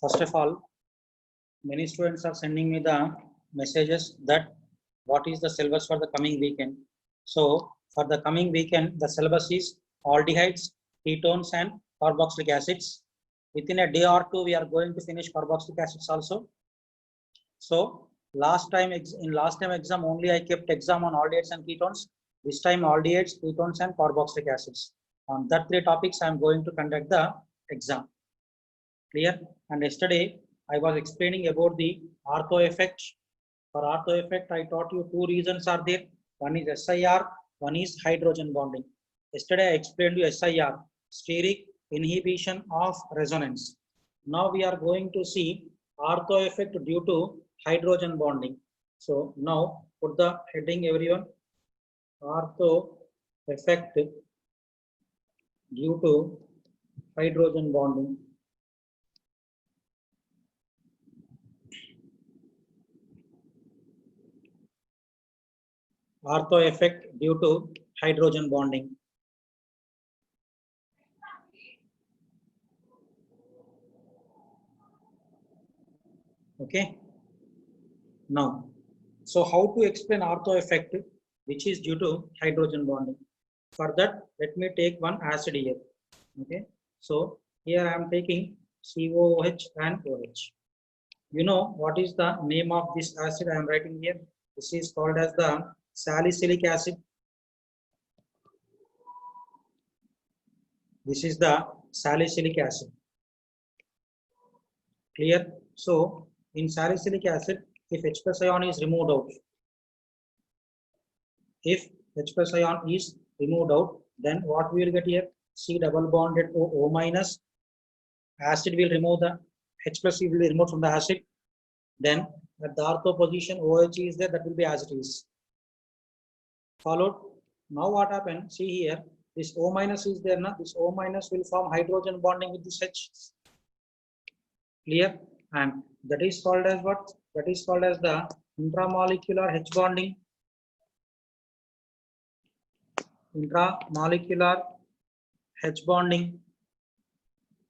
First of all, many students are sending me the messages that what is the syllabus for the coming weekend. So for the coming weekend, the syllabus is aldehydes, ketones and carboxylic acids. Within a day or two, we are going to finish carboxylic acids also. So last time exam only I kept exam on aldehydes and ketones. This time aldehydes, ketones and carboxylic acids. On that three topics, I am going to conduct the exam. Clear? And yesterday I was explaining about the ortho effect. For ortho effect, I taught you two reasons are there. One is SIR, one is hydrogen bonding. Yesterday I explained you SIR, steric inhibition of resonance. Now we are going to see ortho effect due to hydrogen bonding. So now put the heading everyone. Ortho effect due to hydrogen bonding. Ortho effect due to hydrogen bonding. Okay. Now, so how to explain ortho effect which is due to hydrogen bonding? For that, let me take one acid here. Okay. So here I am taking COOH and OH. You know what is the name of this acid I am writing here? This is called as the salicylic acid. This is the salicylic acid. Clear? So in salicylic acid, if H plus ion is removed out, if H plus ion is removed out, then what we will get here? C double bonded O minus. Acid will remove the H plus will be removed from the acid. Then at the ortho position OH is there, that will be as it is. Followed. Now what happened? See here, this O minus is there now. This O minus will form hydrogen bonding with this H. Clear? And that is called as what? That is called as the intramolecular H bonding. Intramolecular H bonding.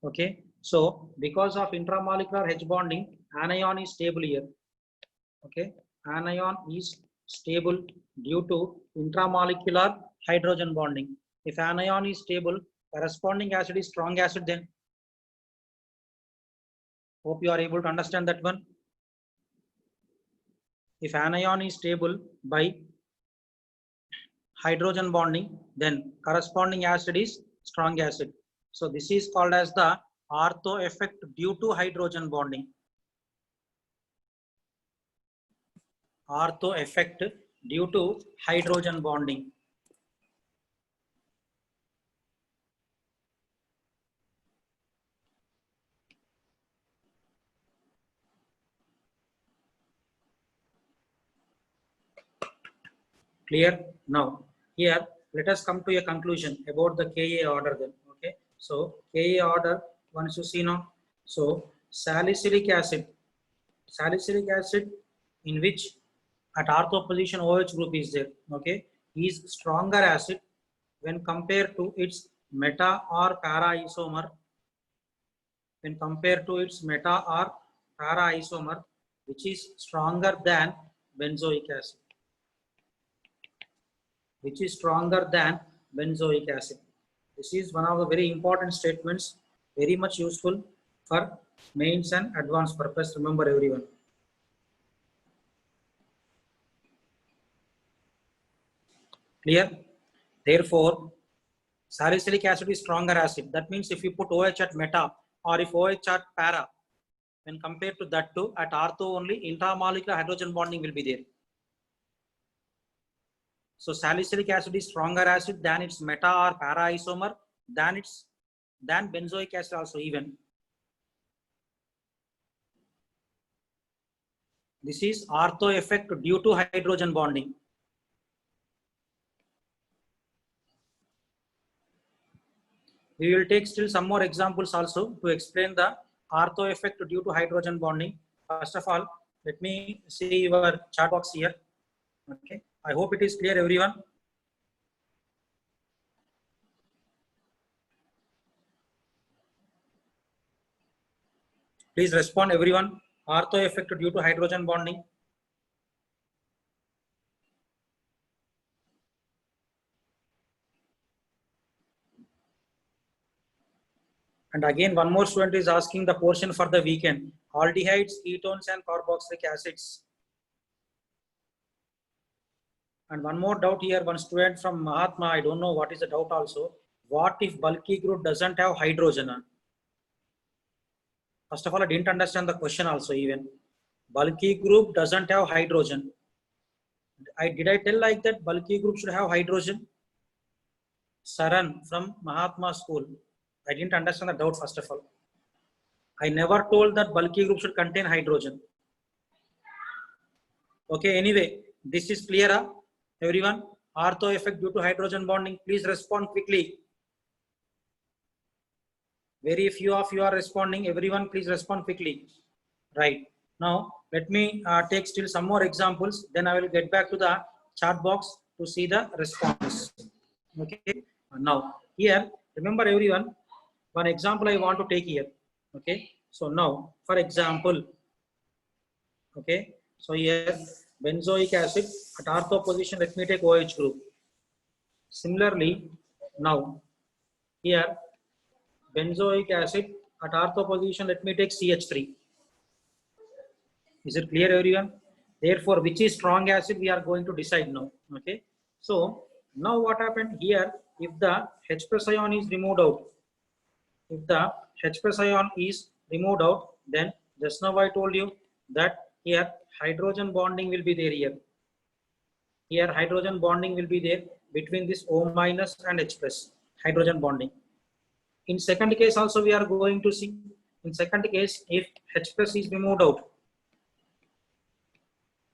Okay. So because of intramolecular H bonding, anion is stable here. Okay. Anion is stable due to intramolecular hydrogen bonding. If anion is stable, corresponding acid is strong acid then. Hope you are able to understand that one. If anion is stable by hydrogen bonding, then corresponding acid is strong acid. So this is called as the ortho effect due to hydrogen bonding. Ortho effect due to hydrogen bonding. Clear? Now here let us come to a conclusion about the Ka order then. Okay, so Ka order, once you see now, so salicylic acid in which at ortho position OH group is there, okay, is stronger acid when compared to its meta or para isomer. When compared to its meta or para isomer, which is stronger than benzoic acid. Which is stronger than benzoic acid. This is one of the very important statements, very much useful for mains and advanced purpose. Remember everyone. Clear? Therefore, salicylic acid is stronger acid. That means if you put OH at meta or if OH at para, when compared to that two, at ortho only intramolecular hydrogen bonding will be there. So salicylic acid is stronger acid than its meta or para isomer, than benzoic acid also even. This is ortho effect due to hydrogen bonding. We will take still some more examples also to explain the ortho effect due to hydrogen bonding. First of all, let me see your chat box here. Okay, I hope it is clear everyone. Please respond everyone. Ortho effect due to hydrogen bonding. And again, one more student is asking the portion for the weekend. Aldehydes, ketones, and carboxylic acids. And one more doubt here, one student from Mahatma, I don't know what is the doubt also. What if bulky group doesn't have hydrogen? First of all, I didn't understand the question also even. Bulky group doesn't have hydrogen. Did I tell like that bulky group should have hydrogen? Saran from Mahatma school. I didn't understand the doubt first of all. I never told that bulky group should contain hydrogen. Okay, anyway, this is clear, everyone. Ortho effect due to hydrogen bonding. Please respond quickly. Very few of you are responding. Everyone, please respond quickly. Right. Now, let me take still some more examples. Then I will get back to the chat box to see the response. Okay. Now, here, remember everyone, one example I want to take here. Okay. So now, for example, okay. So here, benzoic acid at ortho position, let me take OH group. Similarly, now, here, benzoic acid at ortho position, let me take CH3. Is it clear, everyone? Therefore, which is strong acid, we are going to decide now. Okay. So, now what happened here, if the H plus ion is removed out, if the H plus ion is removed out, then just now I told you that here hydrogen bonding will be there here. Here hydrogen bonding will be there between this O minus and H plus, hydrogen bonding. In second case also we are going to see, in second case, if H plus is removed out,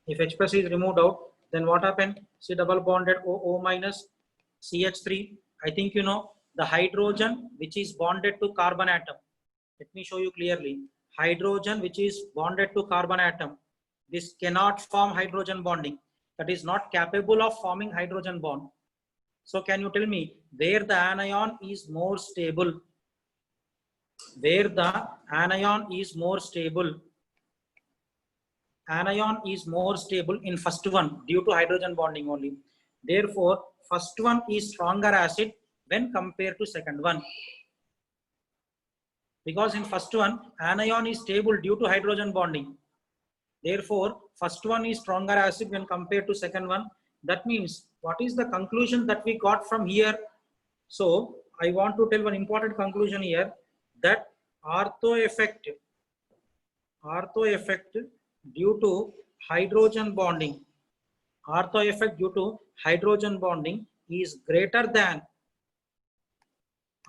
if H plus is removed out, then what happened? C double bonded O minus CH3. I think you know the hydrogen which is bonded to carbon atom. Let me show you clearly. Hydrogen which is bonded to carbon atom. This cannot form hydrogen bonding. That is not capable of forming hydrogen bond. So can you tell me where the anion is more stable? Where the anion is more stable? Anion is more stable in first one due to hydrogen bonding only. Therefore, first one is stronger acid when compared to second one. Because in first one, anion is stable due to hydrogen bonding. Therefore, first one is stronger acid when compared to second one. That means, what is the conclusion that we got from here? So, I want to tell one important conclusion here, that ortho effect due to hydrogen bonding, ortho effect due to hydrogen bonding is greater than,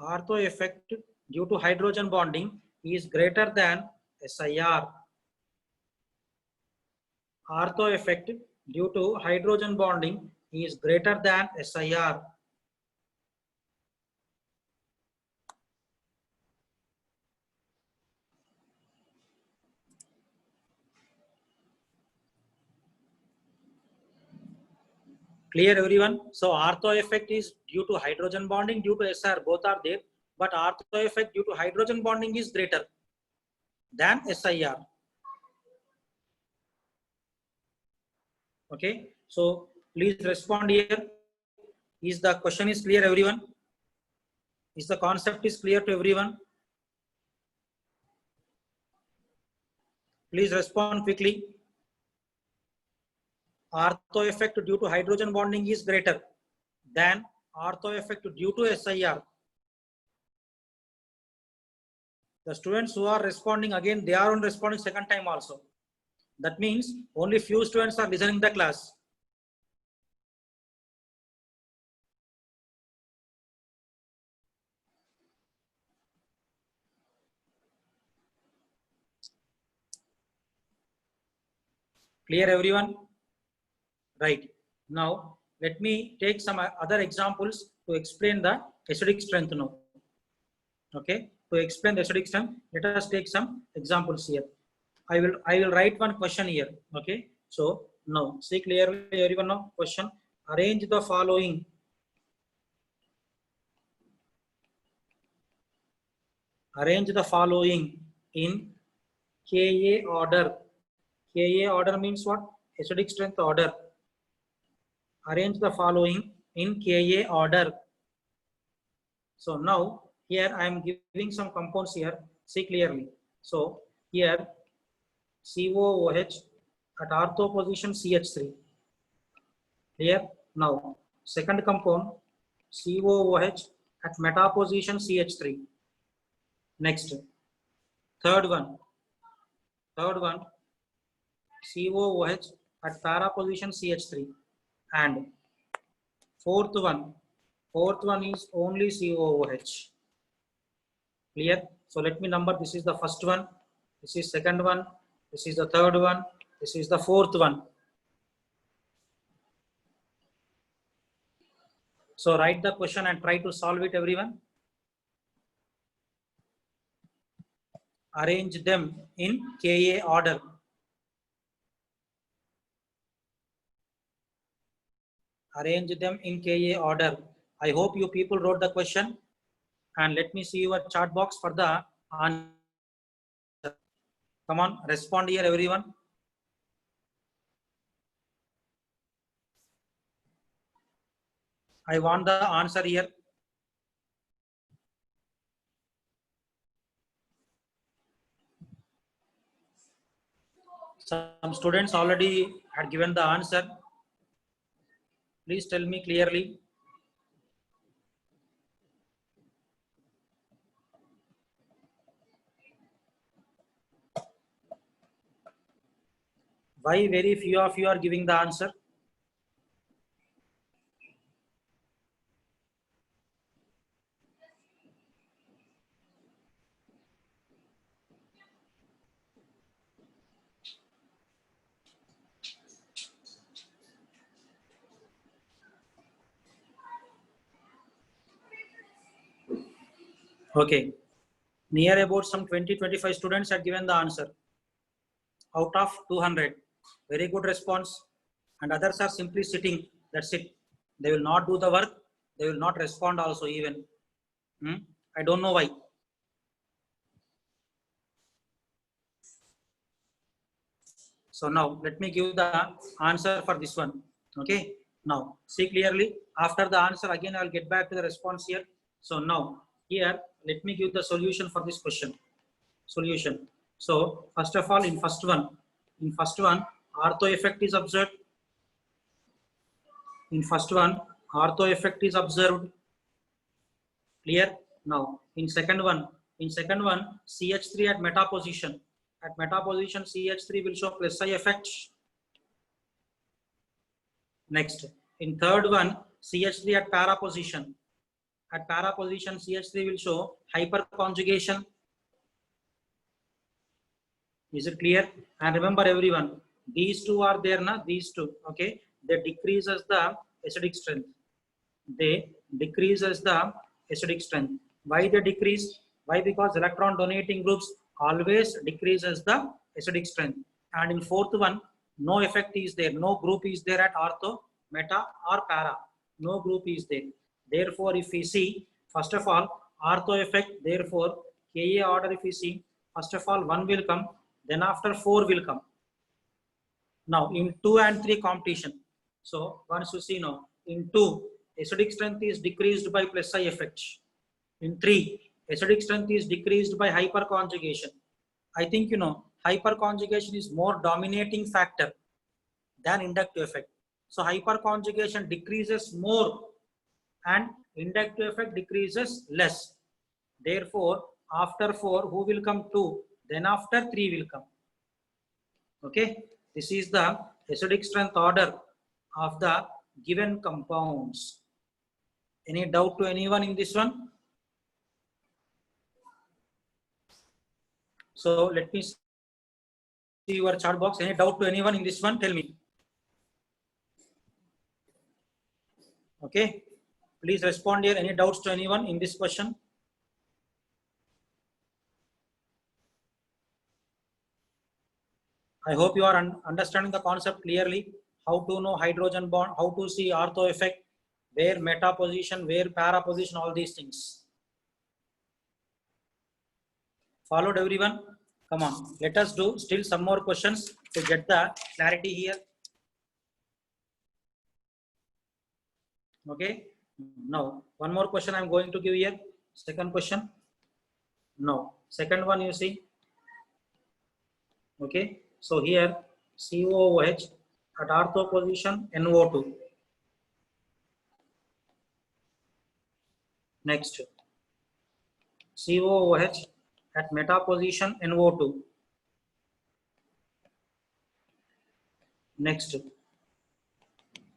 ortho effect due to hydrogen bonding is greater than SIR. Ortho effect due to hydrogen bonding is greater than SIR. Clear, everyone? So ortho effect is due to hydrogen bonding, due to SIR, both are there, but ortho effect due to hydrogen bonding is greater than SIR. Okay, so please respond here. Is the question is clear, everyone? Is the concept is clear to everyone? Please respond quickly. Ortho effect due to hydrogen bonding is greater than ortho effect due to SIR. The students who are responding again, they are on responding second time also. That means only few students are listening the class. Clear, everyone? Right. Now, let me take some other examples to explain the acidic strength now. Okay. To explain the acidic strength, let us take some examples here. I will write one question here. Okay. So now see clearly, everyone. Now question: arrange the following. Arrange the following in Ka order. Ka order means what? Acidic strength order. Arrange the following in Ka order. So now here I am giving some compounds here. See clearly. So here COOH at ortho position CH3. Here now second compound COOH at meta position CH3. Next third one COOH at para position CH3, and fourth one is only COOH. Clear? So let me number. This is the first one, this is second one, this is the third one, this is the fourth one. So write the question and try to solve it, everyone. Arrange them in Ka order. Arrange them in Ka order. I hope you people wrote the question, and let me see your chat box for the answer. Come on, respond here, everyone. I want the answer here. Some students already had given the answer. Please tell me clearly. Why very few of you are giving the answer? Okay, near about some 20-25 students had given the answer out of 200. Very good response. And others are simply sitting. That's it. They will not do the work. They will not respond also even. I don't know why. So now let me give the answer for this one. Okay. Now see clearly. After the answer, again I will get back to the response here. So now here let me give the solution for this question. Solution. So first of all, in first one, ortho effect is observed. In first one, ortho effect is observed. Clear? Now in second one, CH3 at meta position. At meta position, CH3 will show plus I effect. Next, in third one, CH3 at para position. At para position, CH3 will show hyperconjugation. Is it clear? And remember, everyone, these two are there, na? These two, okay? They decreases the acidic strength. They decreases the acidic strength. Why they decrease? Why? Because electron donating groups always decreases the acidic strength. And in fourth one, no effect is there. No group is there at ortho, meta or para. No group is there. Therefore, if we see, first of all, ortho effect, therefore, Ka order if we see, first of all, 1 will come, then after 4 will come. Now, in 2 and 3 competition. So, once you see now, in 2, acidic strength is decreased by plus I effect. In 3, acidic strength is decreased by hyperconjugation. I think you know, hyperconjugation is more dominating factor than inductive effect. So, hyperconjugation decreases more and inductive effect decreases less. Therefore, after 4, who will come? 2. Then after 3 will come. Okay. This is the acidic strength order of the given compounds. Any doubt to anyone in this one? So let me see your chat box. Any doubt to anyone in this one? Tell me. Okay. Please respond here. Any doubts to anyone in this question? I hope you are understanding the concept clearly. How to know hydrogen bond, how to see ortho effect, where meta position, where para position, all these things. Followed, everyone? Come on, let us do still some more questions to get the clarity here. Okay, now one more question I am going to give here. Second question. No, second one you see. Okay, so here COOH at ortho position NO2. Next, COOH at meta position NO2. Next,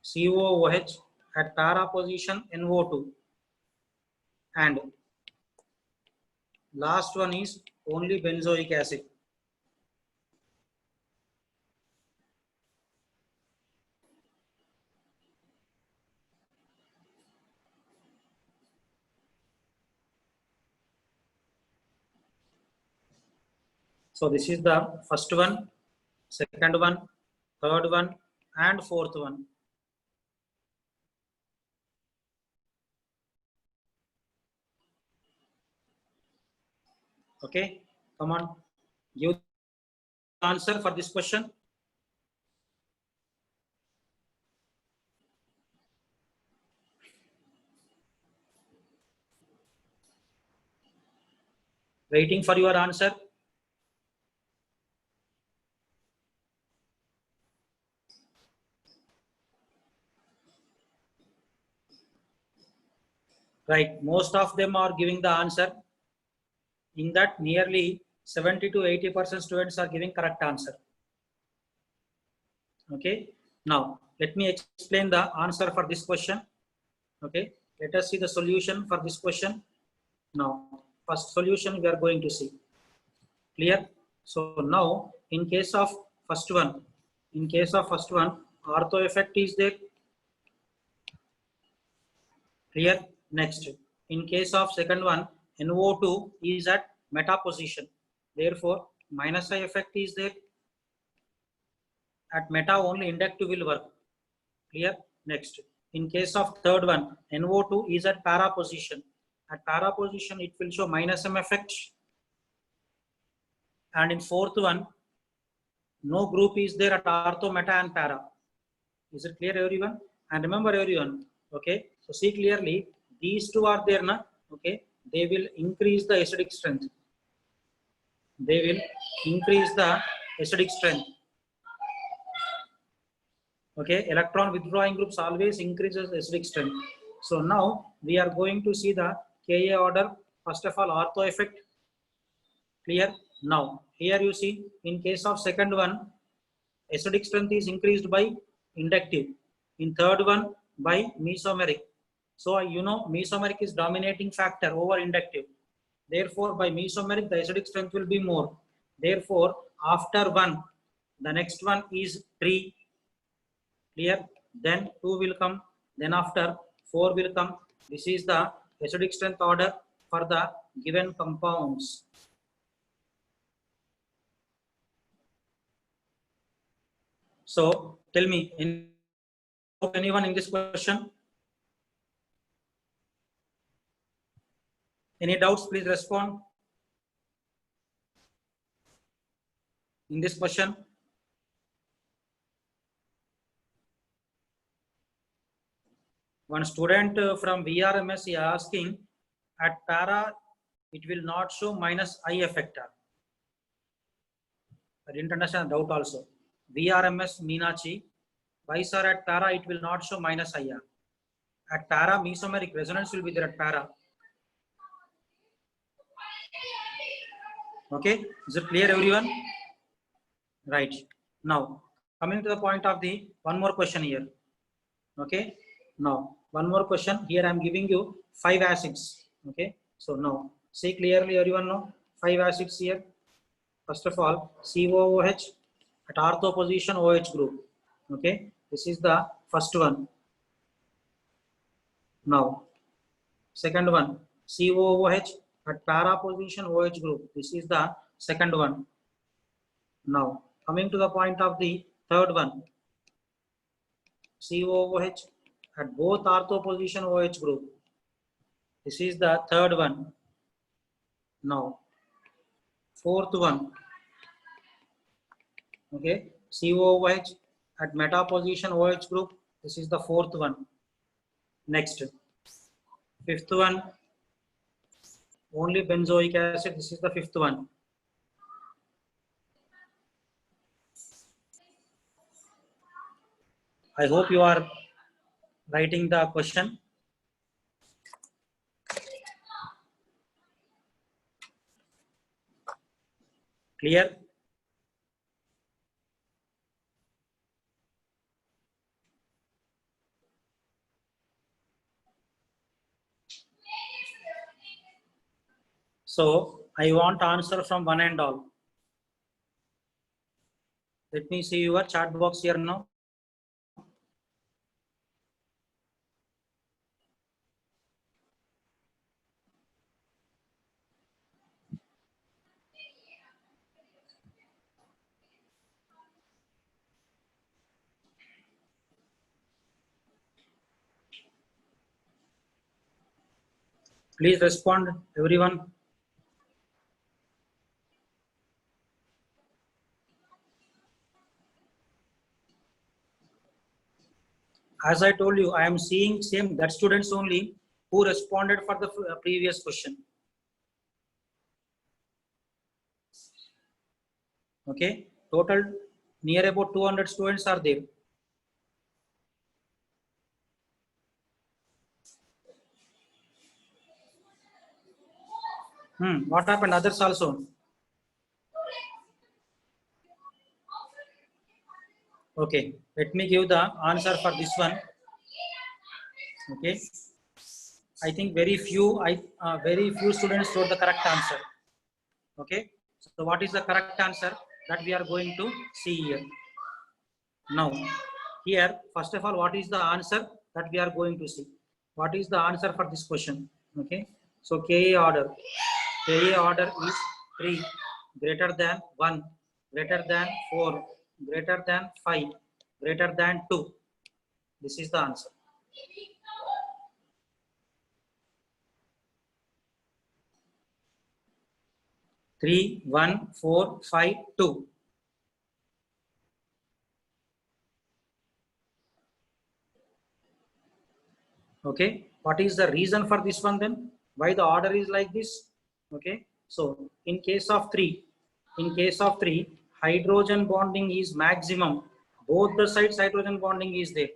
COOH at para position NO2. And last one is only benzoic acid. So this is the first one, second one, third one, and fourth one. Okay, come on, give the answer for this question. Waiting for your answer. Right, most of them are giving the answer. In that, nearly 70 to 80% students are giving correct answer. Okay, now let me explain the answer for this question. Okay, let us see the solution for this question. Now, first solution we are going to see. Clear? So now, in case of first one, ortho effect is there. Clear? Next, in case of second one, NO2 is at meta position. Therefore, minus I effect is there. At meta only inductive will work. Clear? Next, in case of third one, NO2 is at para position. At para position, it will show minus M effect. And in fourth one, no group is there at ortho, meta, and para. Is it clear, everyone? And remember, everyone, okay, so see clearly, these two are there, na? Okay, they will increase the acidic strength. They will increase the acidic strength. Okay, electron withdrawing groups always increases acidic strength. So now we are going to see the Ka order. First of all, ortho effect. Clear? Now here you see, in case of second one, acidic strength is increased by inductive. In third one, by mesomeric. So you know mesomeric is dominating factor over inductive. Therefore, by mesomeric, the acidic strength will be more. Therefore, after 1, the next one is 3. Clear? Then 2 will come. Then after 4 will come. This is the acidic strength order for the given compounds. So tell me, anyone in this question? Any doubts? Please respond. In this question. One student from VRMS is asking, at para, it will not show minus I effector. I didn't understand the doubt also. VRMS Meenachi, why sir at para it will not show minus IR? At para, mesomeric resonance will be there at para. Okay, is it clear, everyone? Right. Now, coming to the point of the one more question here. Okay. Now, one more question. Here I am giving you 5 acids. Okay. So now, see clearly, everyone know 5 acids here. First of all, COOH at ortho position OH group. Okay. This is the first one. Now, second one, COOH at para position OH group. This is the second one. Now, coming to the point of the third one, COOH at both ortho position OH group. This is the third one. Now, fourth one, Okay, COOH at meta position OH group. This is the fourth one. Next, fifth one, only benzoic acid. This is the fifth one. I hope you are writing the question. Clear? So I want answer from one and all. Let me see your chat box here now. Please respond, everyone. As I told you, I am seeing same that students only who responded for the previous question. Okay, total near about 200 students are there. What happened? Others also. Okay, let me give the answer for this one. Okay, I think very few students wrote the correct answer. Okay, so what is the correct answer that we are going to see here? Now, here, first of all, what is the answer that we are going to see? What is the answer for this question? Okay, so KA order. KA order is 3, greater than 1, greater than 4, greater than 5, greater than 2. This is the answer. Three, 1, 4, 5, 2. Okay, what is the reason for this one then? Why the order is like this? Okay, so in case of 3, hydrogen bonding is maximum. Both the sides hydrogen bonding is there.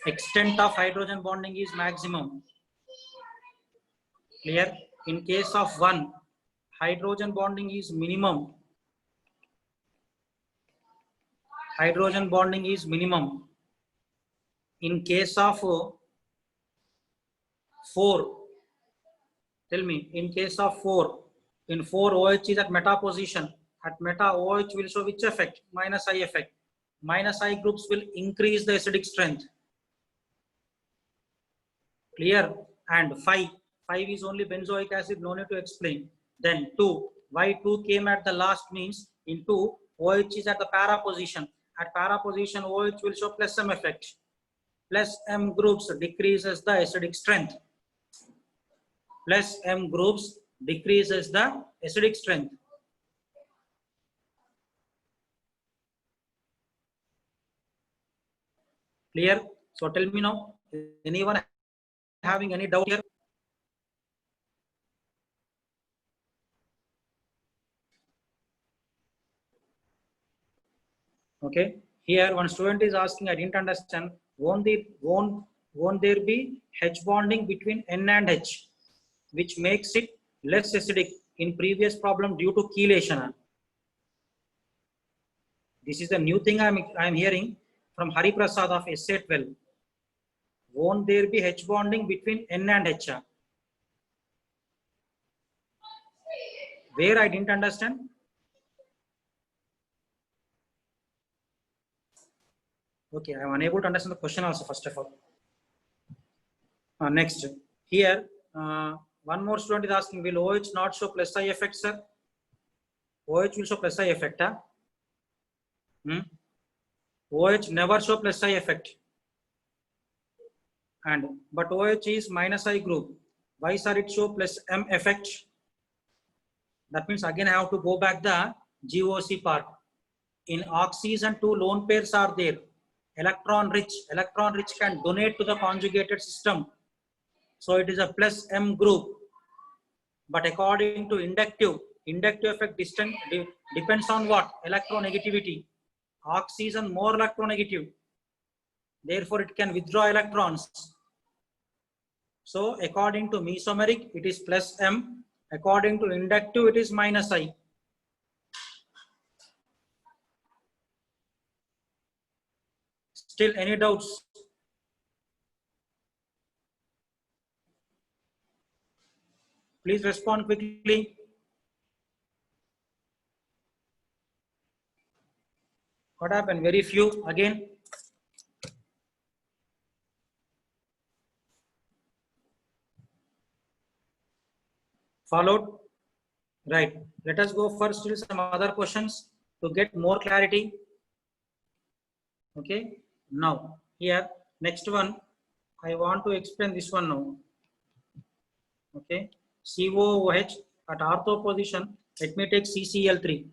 Extent of hydrogen bonding is maximum. Clear? In case of 1, hydrogen bonding is minimum. Hydrogen bonding is minimum. In case of 4, tell me, in case of 4, in 4 OH is at meta position. At meta OH will show which effect? Minus I effect. Minus I groups will increase the acidic strength. Clear? And 5 is only benzoic acid, no need to explain. Then 2, why 2 came at the last means in 2 OH is at the para position. At para position OH will show plus M effect. Plus M groups decreases the acidic strength. Plus M groups decreases the acidic strength. Clear? So tell me now, anyone having any doubt here? Okay, here one student is asking, I didn't understand, won't there be H bonding between N and H, which makes it less acidic in previous problem due to chelation? This is the new thing I'm hearing from Hari Prasad of SA 12. Won't there be H bonding between N and H? Where I didn't understand? Okay, I am unable to understand the question also, first of all. Next, here, one more student is asking, will OH not show plus I effect, sir? OH will show plus I effect. OH never show plus I effect. But OH is minus I group. Why, sir, it show plus M effect? That means again I have to go back the GOC part. In oxygen, two lone pairs are there. Electron rich can donate to the conjugated system. So it is a plus M group. But according to inductive effect depends on what? Electronegativity. Oxygen more electronegative. Therefore, it can withdraw electrons. So according to mesomeric, it is plus M. According to inductive, it is minus I. Still any doubts? Please respond quickly. What happened? Very few again. Followed? Right. Let us go for still some other questions to get more clarity. Okay. Now, here, next one, I want to explain this one now. Okay. COOH at ortho position, let me take CCl3.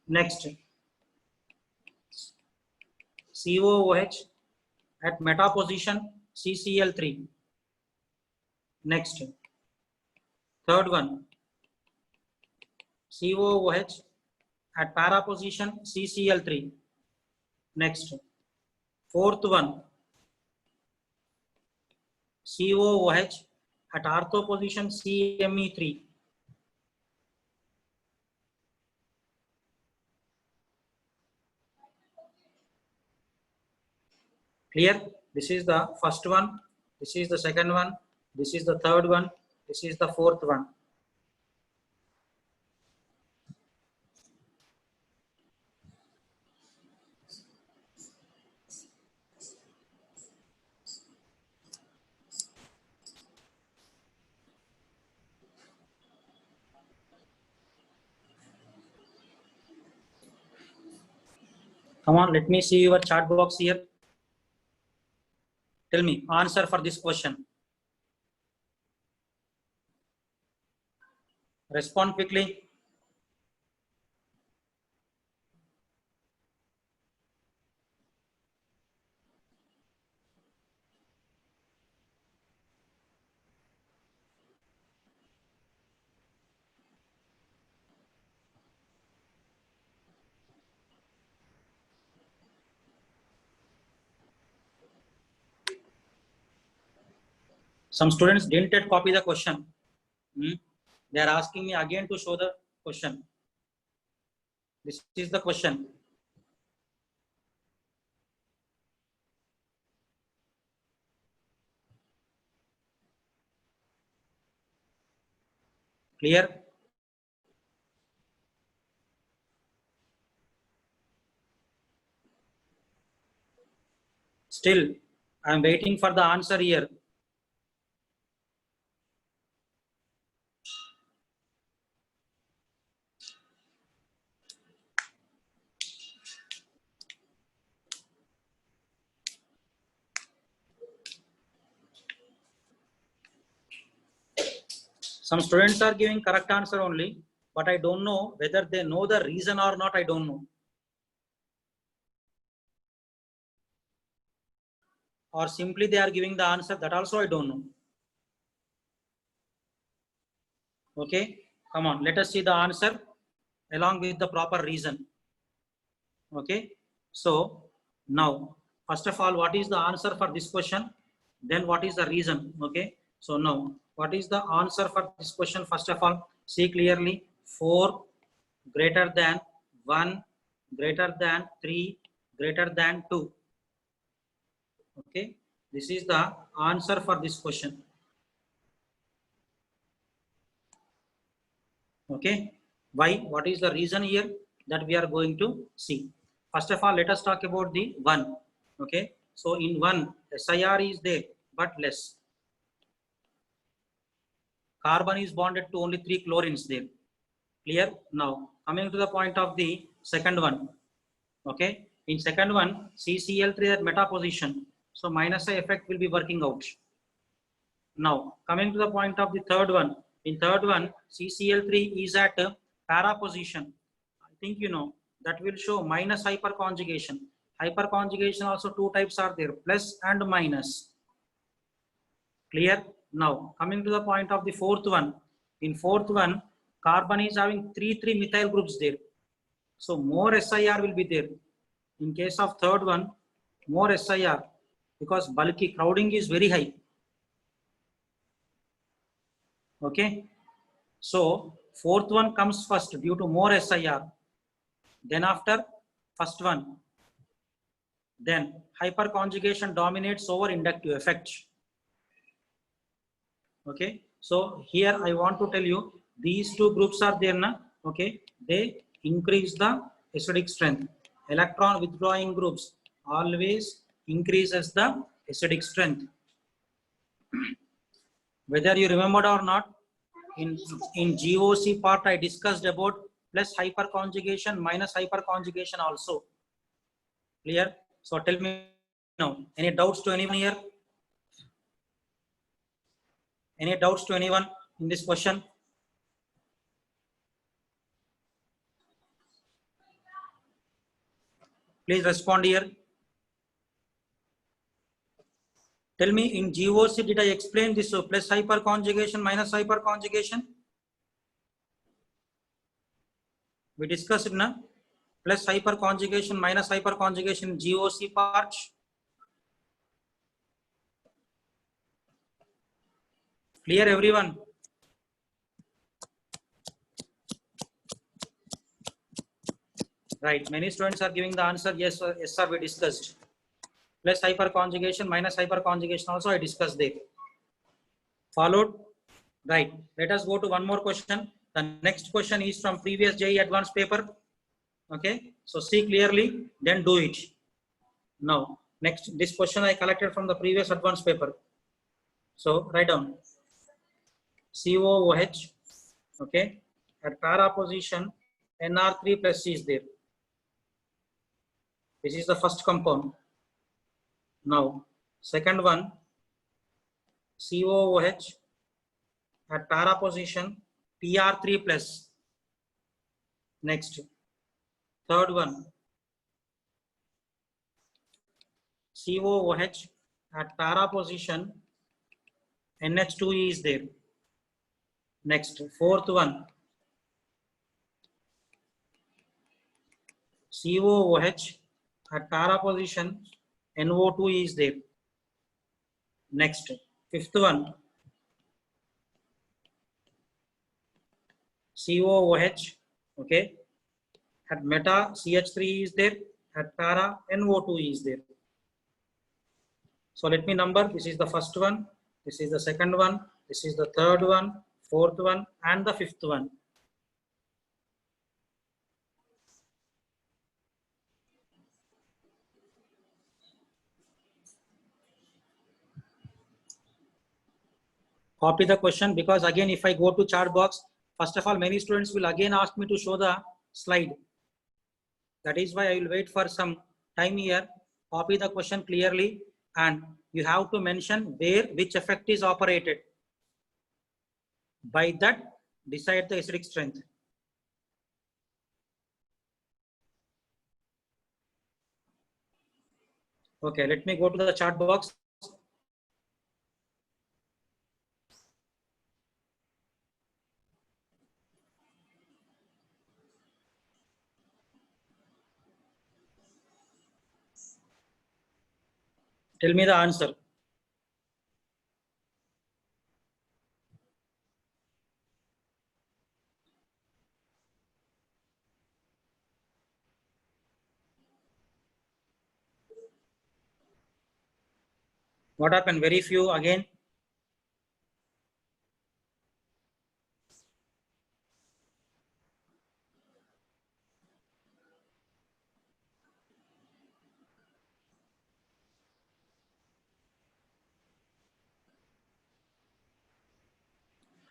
Next, COOH at meta position, CCl3. Next, third one, COOH at para position, CCl3. Next, fourth one, COOH at ortho position, CME3. Clear? This is the first one, this is the second one, this is the third one, this is the fourth one. Come on, let me see your chat box here. Tell me, answer for this question. Respond quickly. Some students didn't yet copy the question. They are asking me again to show the question. This is the question. Clear? Still, I am waiting for the answer here. Some students are giving correct answer only, but I don't know whether they know the reason or not. I don't know. Or simply they are giving the answer, that also I don't know. Okay, come on, let us see the answer along with the proper reason. Okay, so now, first of all, what is the answer for this question? Then what is the reason? Okay, so now, what is the answer for this question? First of all, see clearly, 4 greater than 1 greater than 3 greater than 2. Okay, this is the answer for this question. Okay, why? What is the reason here? That we are going to see. First of all, let us talk about the 1. Okay, so in 1, SIR is there, but less. Carbon is bonded to only 3 chlorines there. Clear? Now, coming to the point of the second one. Okay, in second one, CCl3 at meta position. So minus I effect will be working out. Now, coming to the point of the third one. In third one, CCl3 is at para position. think you know, that will show minus hyperconjugation. Hyperconjugation also two types are there, plus and minus. Clear? Now, coming to the point of the fourth one. In fourth one, carbon is having 3 methyl groups there. So more SIR will be there. In case of third one, more SIR because bulky crowding is very high. Okay. So fourth one comes first due to more SIR. Then after first one, then hyperconjugation dominates over inductive effect. Okay. So here I want to tell you these two groups are there na. Okay. They increase the acidic strength. Electron withdrawing groups always increases the acidic strength. Whether you remembered or not, in GOC part I discussed about plus hyperconjugation, minus hyperconjugation also. Clear? So tell me now, any doubts to anyone here? Any doubts to anyone in this question? Please respond here. Tell me, in GOC did I explain this plus hyperconjugation, minus hyperconjugation? We discussed it na? Plus hyperconjugation, minus hyperconjugation, GOC part. Clear everyone? Right, many students are giving the answer yes, sir, yes sir, we discussed. Plus hyperconjugation, minus hyperconjugation also I discussed there. Followed? Right, let us go to one more question. The next question is from previous JEE advanced paper. Okay, so see clearly, then do it. Now, next, this question I collected from the previous advanced paper. So write down COOH, okay, at para position NR3 plus C is there. This is the first compound. Now, second one, COOH at para position PR3 plus. Next, third one, COOH at para position NH2E is there. Next, fourth one, COOH at para position NO2 is there. Next, fifth one, COOH, okay, at meta CH3 is there, at para NO2 is there. So let me number, this is the first one, this is the second one, this is the third one, fourth one, and the fifth one. Copy the question, because again, if I go to chat box, first of all, many students will again ask me to show the slide. That is why I will wait for some time here. Copy the question clearly, and you have to mention where which effect is operated. By that, decide the acidic strength. Okay, let me go to the chat box. Tell me the answer. What happened? Very few again.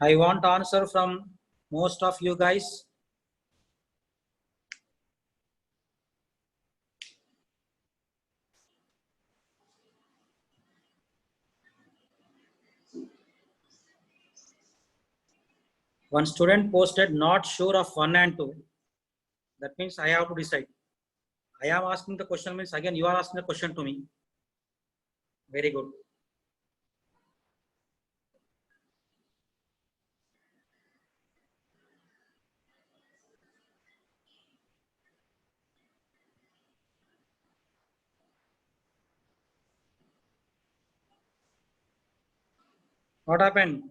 I want answer from most of you guys. One student posted not sure of 1 and 2. That means I have to decide. I am asking the question means again you are asking the question to me. Very good. What happened?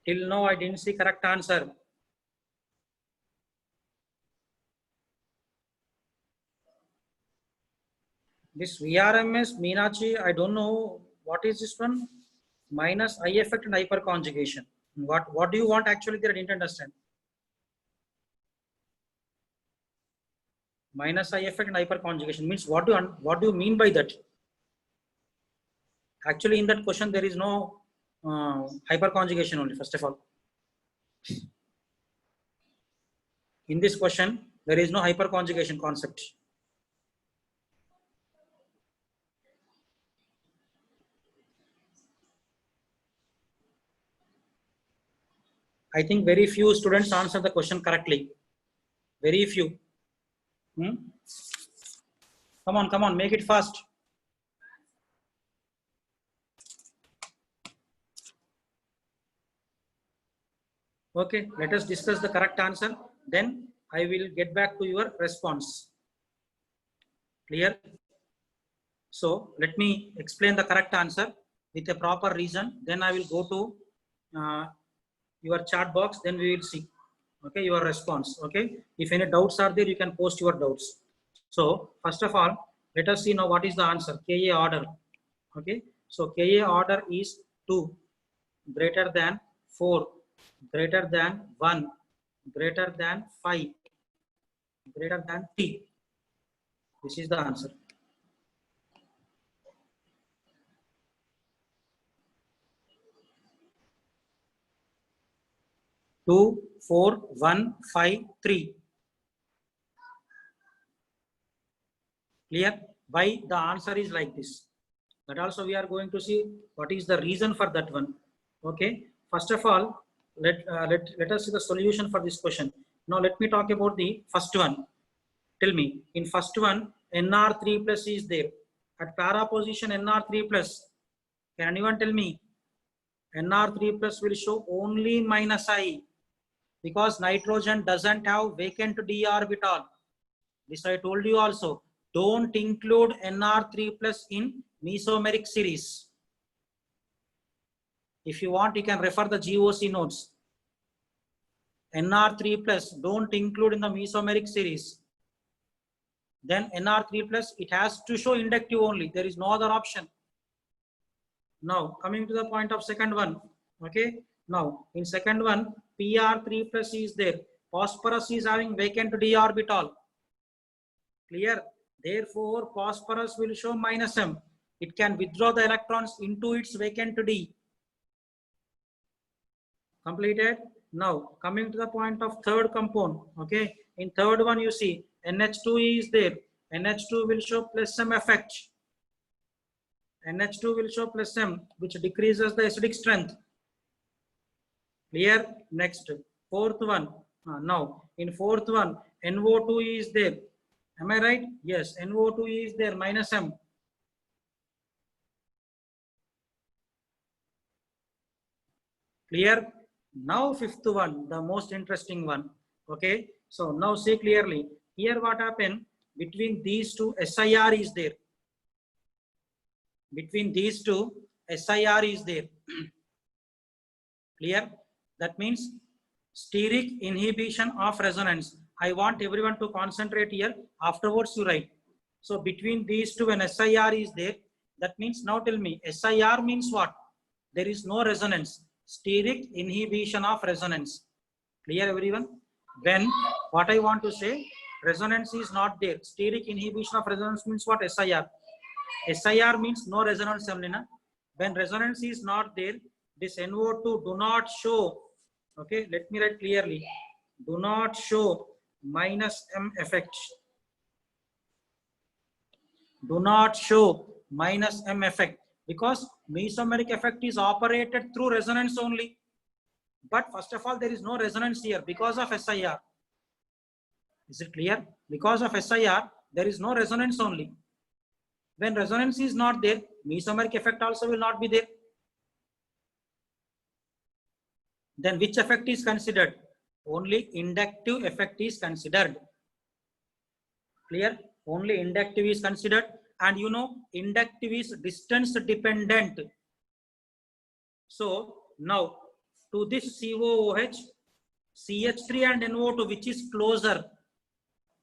Till now I didn't see correct answer. This VRMS Meenakshi, I don't know what is this one. Minus I effect and hyperconjugation. What do you want actually there? I didn't understand. Minus I effect and hyperconjugation means what do you mean by that? Actually in that question there is no hyperconjugation only, first of all. In this question there is no hyperconjugation concept. I think very few students answer the question correctly. Very few. Come on, make it fast. Okay, let us discuss the correct answer. Then I will get back to your response. Clear? So let me explain the correct answer with a proper reason. Then I will go to your chat box. Then we will see. Okay, your response. Okay, if any doubts are there, you can post your doubts. So first of all, let us see now what is the answer. Ka order. Okay, so Ka order is 2 greater than 4 greater than 1 greater than 5 greater than 3. This is the answer. Two, 4, 1, 5, 3. Clear? Why the answer is like this? But also we are going to see what is the reason for that one. Okay. First of all, let us see the solution for this question. Now let me talk about the first one. Tell me, in first one, NR3 plus is there. At para position NR3 plus. Can anyone tell me? NR3 plus will show only minus I, because nitrogen doesn't have vacant d orbital. This I told you also. Don't include NR3 plus in mesomeric series. If you want, you can refer the GOC notes. NR3 plus don't include in the mesomeric series. Then NR3 plus, it has to show inductive only. There is no other option. Now coming to the point of second one. Okay. Now in second one, PR3 plus is there. Phosphorus is having vacant d orbital. Clear? Therefore, phosphorus will show minus M. It can withdraw the electrons into its vacant d. Completed. Now coming to the point of third compound. Okay. In third one, you see NH2 is there. NH2 will show plus M effect. NH2 will show plus M, which decreases the acidic strength. Clear? Next, fourth one. Now in fourth one, NO2 is there. Am I right? Yes, NO2 is there, minus M. Clear? Now fifth one, the most interesting one. Okay, so now see clearly. Here what happened? Between these two, SIR is there. Between these two, SIR is there. Clear? That means steric inhibition of resonance. I want everyone to concentrate here. Afterwards you write. So between these two, when SIR is there, that means now tell me, SIR means what? There is no resonance. Steric inhibition of resonance. Clear everyone? When what I want to say, resonance is not there. Steric inhibition of resonance means what? SIR. SIR means no resonance. When resonance is not there, this NO2 do not show. Okay, let me write clearly. Do not show minus M effect. Do not show minus M effect, because mesomeric effect is operated through resonance only. But first of all, there is no resonance here because of SIR. Is it clear? Because of SIR, there is no resonance only. When resonance is not there, mesomeric effect also will not be there. Then which effect is considered? Only inductive effect is considered. Clear? Only inductive is considered. And you know, inductive is distance dependent. So now to this COOH, CH3 and NO2, which is closer?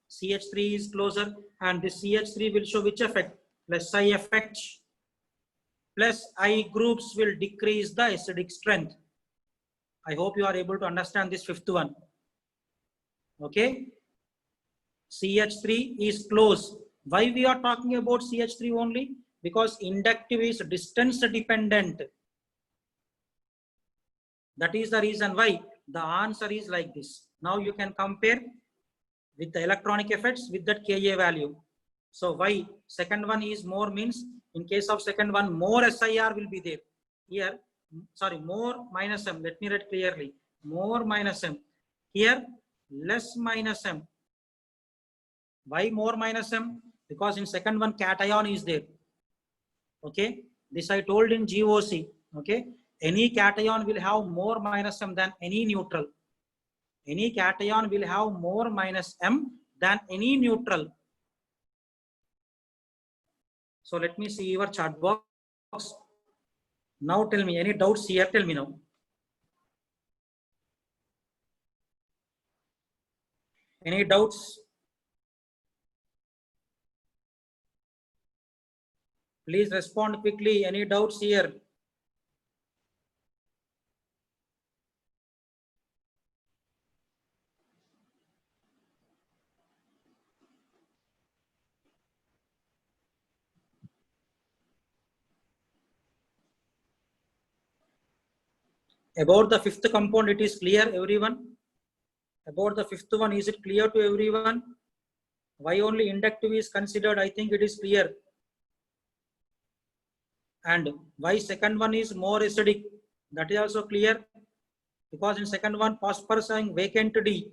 CH3 is closer, and this CH3 will show which effect? Plus I effect. Plus I groups will decrease the acidic strength. I hope you are able to understand this fifth one. Okay. CH3 is close. Why we are talking about CH3 only? Because inductive is distance dependent. That is the reason why the answer is like this. Now you can compare with the electronic effects with that Ka value. So why second one is more means, in case of second one, more SIR will be there. Here, sorry, more minus M. Let me write clearly. More minus M. Here, less minus M. Why more minus M? Because in second one, cation is there. Okay. This I told in GOC. Okay. Any cation will have more minus M than any neutral. Any cation will have more minus M than any neutral. So let me see your chat box. Now tell me, any doubts here? Tell me now. Any doubts? Please respond quickly. Any doubts here? About the fifth compound, it is clear, everyone? About the fifth one, is it clear to everyone? Why only inductive is considered? I think it is clear. And why second one is more acidic? That is also clear. Because in second one, phosphorus having vacant D.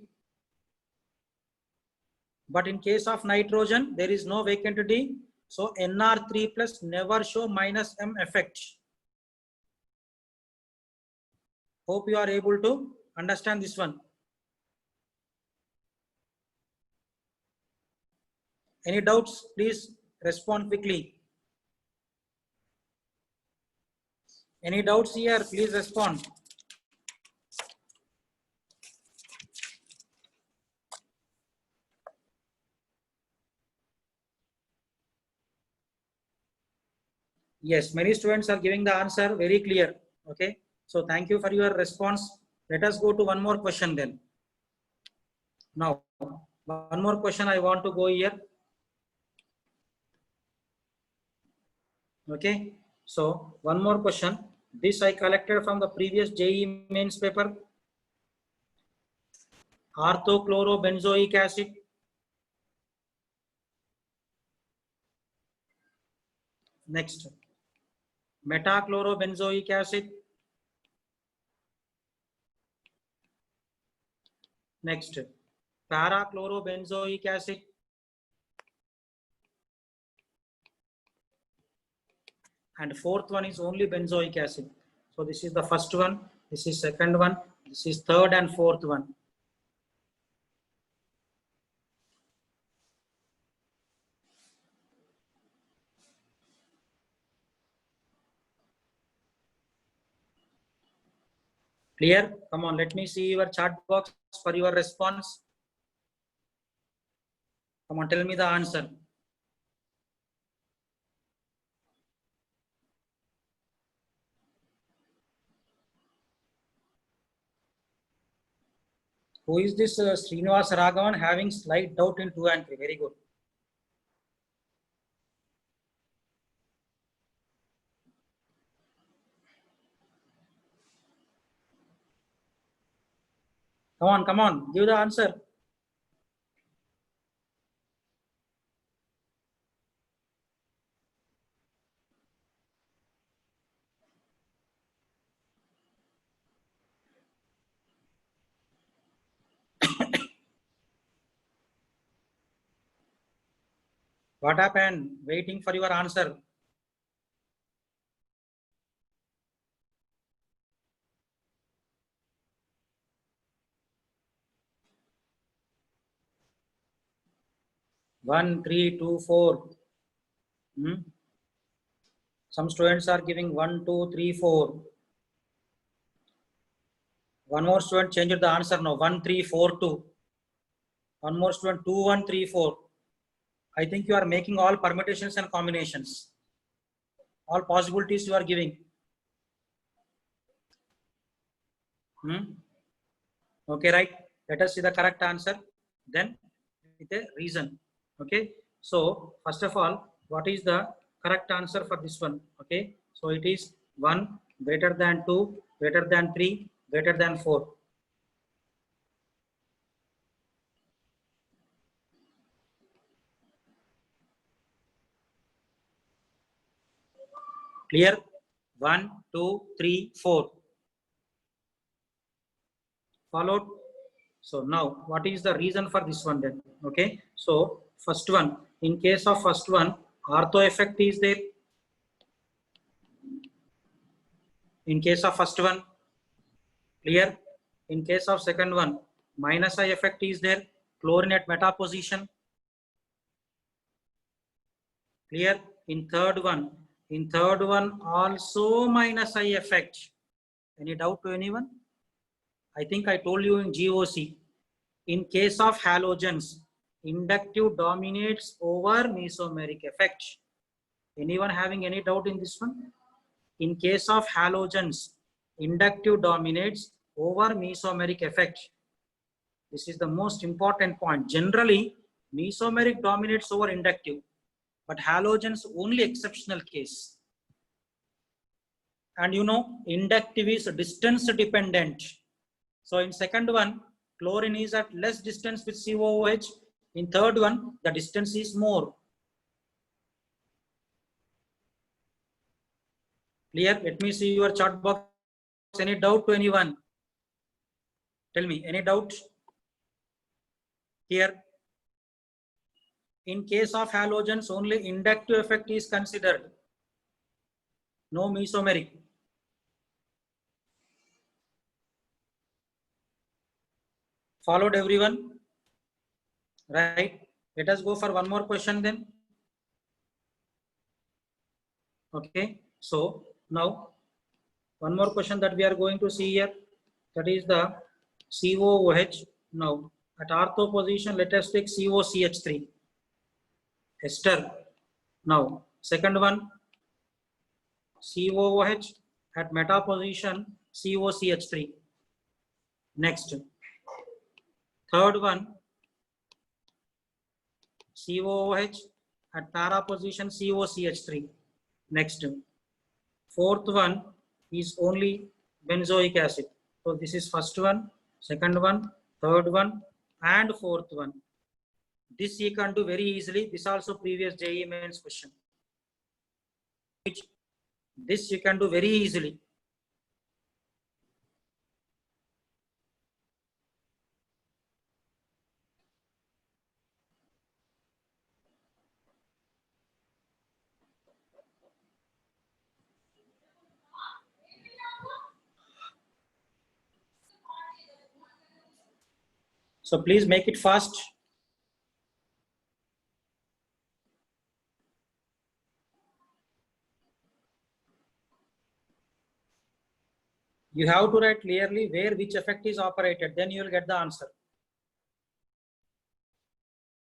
But in case of nitrogen, there is no vacant D. So NR3 plus never show minus M effect. Hope you are able to understand this one. Any doubts? Please respond quickly. Any doubts here? Please respond. Yes, many students are giving the answer very clear. Okay. So thank you for your response. Let us go to one more question then. Now, one more question I want to go here. Okay. So one more question. This I collected from the previous JEE mains paper. Orthochlorobenzoic acid. Next. Metachlorobenzoic acid. Next. Parachlorobenzoic acid. And fourth one is only benzoic acid. So this is the first one, this is second one, this is third and fourth one. Clear? Come on, let me see your chat box for your response. Come on, tell me the answer. Who is this Srinivas Raghavan having slight doubt in 2 and 3? Very good. Come on, give the answer. What happened? Waiting for your answer. One, 3, 2, 4. Some students are giving 1, 2, 3, 4. One more student changed the answer now. 1, 3, 4, 2. One more student 2, 1, 3, 4. I think you are making all permutations and combinations. All possibilities you are giving. Okay, right? Let us see the correct answer. Then with a reason. Okay. So first of all, what is the correct answer for this one? Okay. So it is 1 greater than 2 greater than 3 greater than 4. Clear? 1, 2, 3, 4. Followed. So now what is the reason for this one then? Okay. So first one, in case of first one, ortho effect is there. In case of first one, clear. In case of second one, minus I effect is there. Chlorine at meta position. Clear. In third one also minus I effect. Any doubt to anyone? I think I told you in GOC. In case of halogens, inductive dominates over mesomeric effect. Anyone having any doubt in this one? In case of halogens, inductive dominates over mesomeric effect. This is the most important point. Generally, mesomeric dominates over inductive, but halogens only exceptional case. And you know, inductive is distance dependent. So in second one, chlorine is at less distance with COOH. In third one, the distance is more. Clear? Let me see your chat box. Any doubt to anyone? Tell me, any doubt? Here, in case of halogens, only inductive effect is considered. No mesomeric. Followed everyone? Right. Let us go for one more question then. Okay. So now one more question that we are going to see here. That is the COOH. Now at ortho position, let us take COCH3. Ester. Now second one, COOH at meta position, COCH3. Next. Third one, COOH at para position, COCH3. Next. Fourth one is only benzoic acid. So this is first one, second one, third one, and fourth one. This you can do very easily. This also previous JEE mains question. This you can do very easily. So please make it fast. You have to write clearly where which effect is operated, then you will get the answer.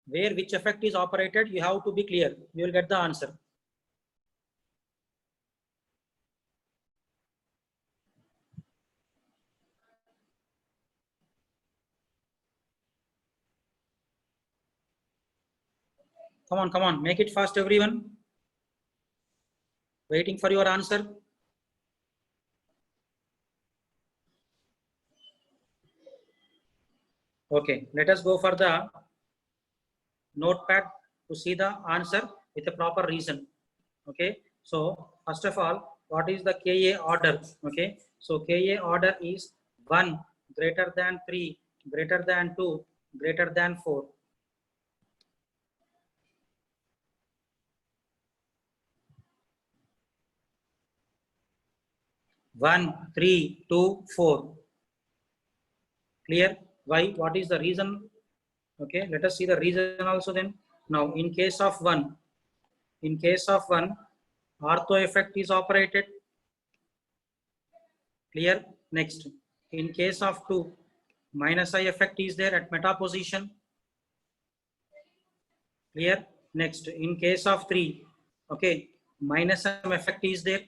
Where which effect is operated, you have to be clear. You will get the answer. Come on, make it fast, everyone. Waiting for your answer. Okay, let us go for the notepad to see the answer with a proper reason. Okay, so first of all, what is the Ka order? Okay, so Ka order is 1 greater than 3 greater than 2 greater than 4. 1, 3, 2, 4. Clear? Why? What is the reason? Okay, let us see the reason also then. Now, in case of 1, ortho effect is operated. Clear? Next, in case of 2, minus I effect is there at meta position. Clear? Next, in case of 3, okay, minus M effect is there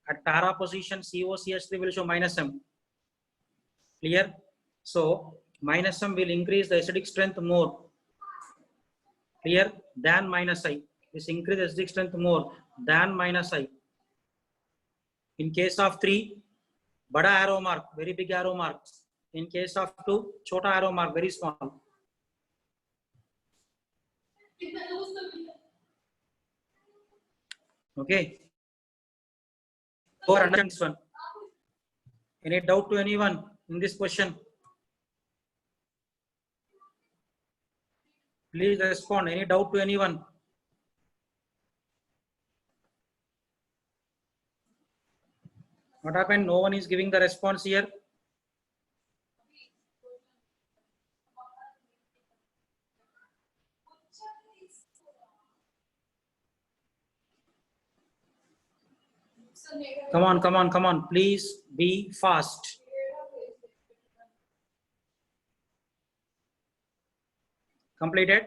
at para position. COCH3 will show minus M. Clear? So minus M will increase the acidic strength more. Clear? Than minus I. This increases acidic strength more than minus I. In case of 3, bada arrow mark, very big arrow mark. In case of 2, chota arrow mark, very small. Okay. So understand this one. Any doubt to anyone in this question? Please respond. Any doubt to anyone? What happened? No one is giving the response here. Come on, come on, come on. Please be fast. Completed.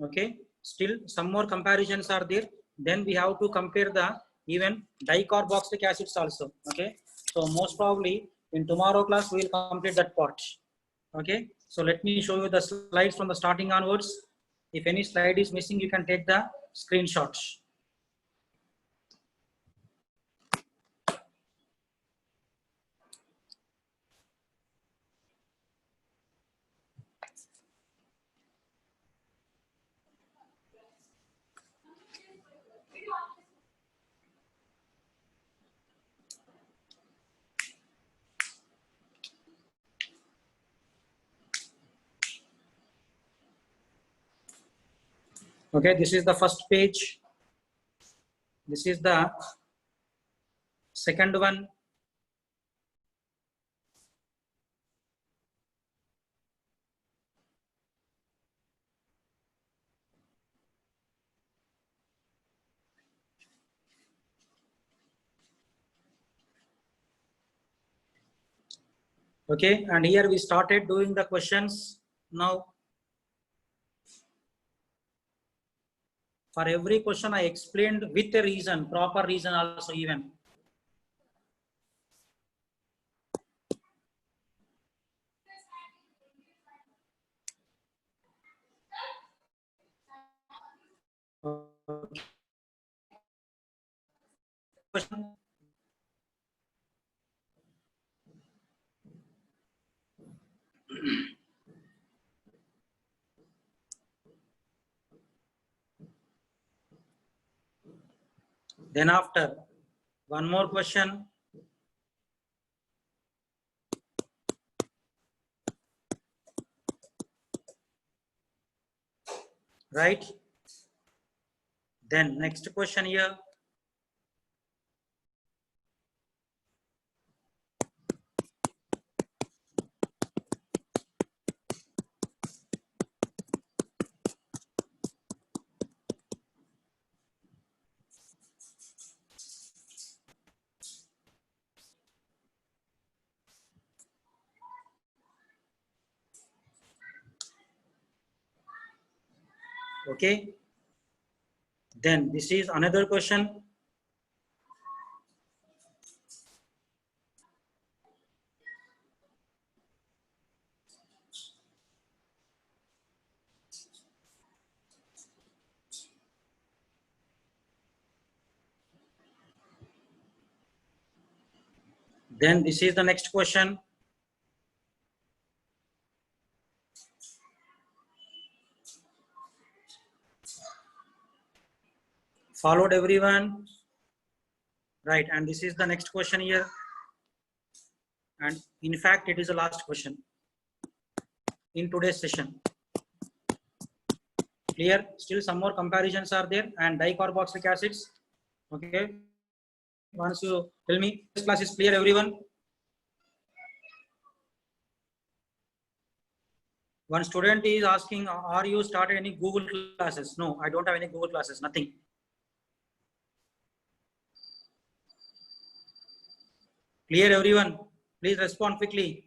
Okay. Still some more comparisons are there. Then we have to compare the even dicarboxylic acids also. Okay. So most probably in tomorrow class we will complete that part. Okay. So let me show you the slides from the starting onwards. If any slide is missing, you can take the screenshots. Okay, this is the first page. This is the second one. Okay, and here we started doing the questions. Now, for every question I explained with a reason, proper reason also even. Okay. Question. Then after, one more question. Right? Then next question here. Okay. Then this is another question. Then this is the next question. Followed everyone? Right, and this is the next question here. And in fact, it is the last question in today's session. Clear? Still some more comparisons are there and dicarboxylic acids. Okay. Once you tell me, this class is clear, everyone? One student is asking, are you started any Google classes? No, I don't have any Google classes, nothing. Clear, everyone? Please respond quickly.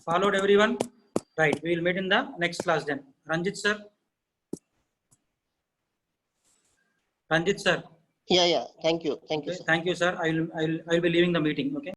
Followed, everyone? Right, we will meet in the next class then. Ranjit sir. Ranjit sir. Yeah. Thank you. Thank you, Okay, sir. thank you, sir. I will be leaving the meeting. Okay.